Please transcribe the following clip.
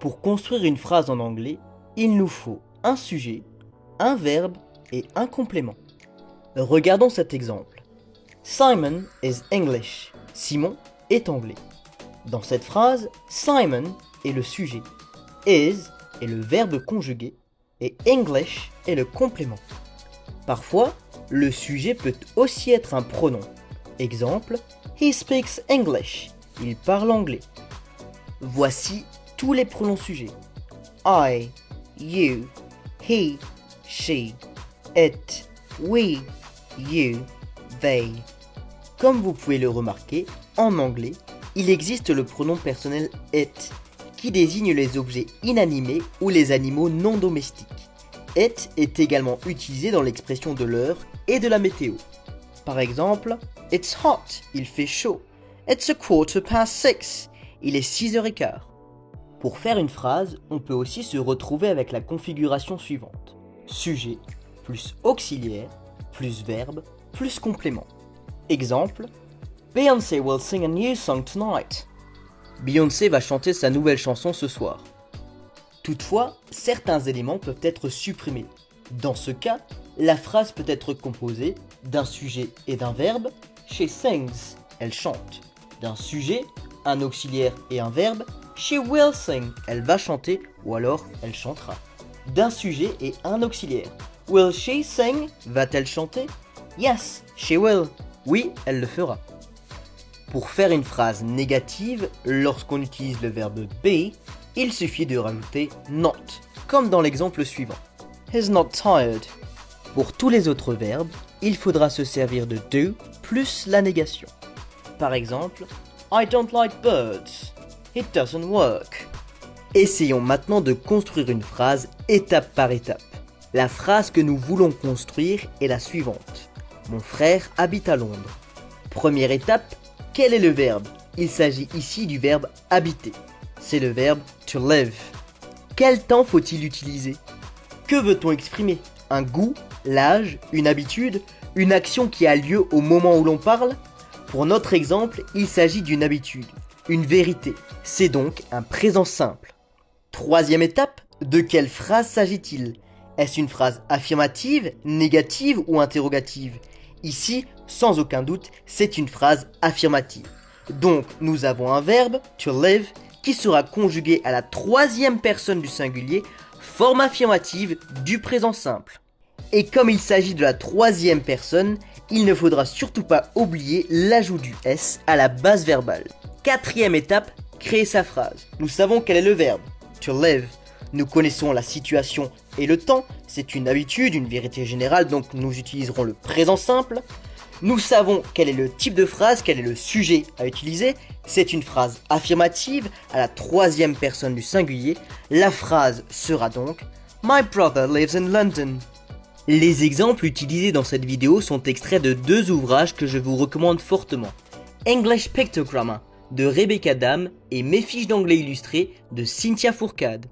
Pour construire une phrase en anglais, il nous faut un sujet, un verbe et un complément. Regardons cet exemple. Simon is English. Simon est anglais. Dans cette phrase, Simon est le sujet, is est le verbe conjugué et English est le complément. Parfois, le sujet peut aussi être un pronom. Exemple, he speaks English. Il parle anglais. Voici tous les pronoms sujets. I, you, he, she, it, we, you, they. Comme vous pouvez le remarquer, en anglais, il existe le pronom personnel it, qui désigne les objets inanimés ou les animaux non domestiques. It est également utilisé dans l'expression de l'heure et de la météo. Par exemple, it's hot, il fait chaud. It's 6:15, il est 6h15. Pour faire une phrase, on peut aussi se retrouver avec la configuration suivante. Sujet, plus auxiliaire, plus verbe, plus complément. Exemple, Beyoncé will sing a new song tonight. Beyoncé va chanter sa nouvelle chanson ce soir. Toutefois, certains éléments peuvent être supprimés. Dans ce cas, la phrase peut être composée d'un sujet et d'un verbe. She sings, elle chante. D'un sujet, un auxiliaire et un verbe. She will sing, elle va chanter ou alors elle chantera. D'un sujet et un auxiliaire. Will she sing, va-t-elle chanter? Yes, she will, oui, elle le fera. Pour faire une phrase négative, lorsqu'on utilise le verbe be, il suffit de rajouter not, comme dans l'exemple suivant. He's not tired. Pour tous les autres verbes, il faudra se servir de do plus la négation. Par exemple, I don't like birds. It doesn't work. Essayons maintenant de construire une phrase étape par étape. La phrase que nous voulons construire est la suivante. Mon frère habite à Londres. Première étape, quel est le verbe? Il s'agit ici du verbe habiter. C'est le verbe to live. Quel temps faut-il utiliser? Que veut-on exprimer? Un goût, l'âge, une habitude, une action qui a lieu au moment où l'on parle? Pour notre exemple, il s'agit d'une habitude, une vérité. C'est donc un présent simple. Troisième étape, de quelle phrase s'agit-il? Est-ce une phrase affirmative, négative ou interrogative? Ici, sans aucun doute, c'est une phrase affirmative. Donc, nous avons un verbe, to live, qui sera conjugué à la troisième personne du singulier, forme affirmative du présent simple. Et comme il s'agit de la troisième personne, il ne faudra surtout pas oublier l'ajout du S à la base verbale. Quatrième étape, créer sa phrase. Nous savons quel est le verbe, to live. Nous connaissons la situation et le temps, c'est une habitude, une vérité générale, donc nous utiliserons le présent simple. Nous savons quel est le type de phrase, quel est le sujet à utiliser. C'est une phrase affirmative à la troisième personne du singulier. La phrase sera donc My brother lives in London. Les exemples utilisés dans cette vidéo sont extraits de deux ouvrages que je vous recommande fortement. English Pictogrammar de Rebecca Dam et Mes fiches d'anglais illustrées de Cynthia Fourcade.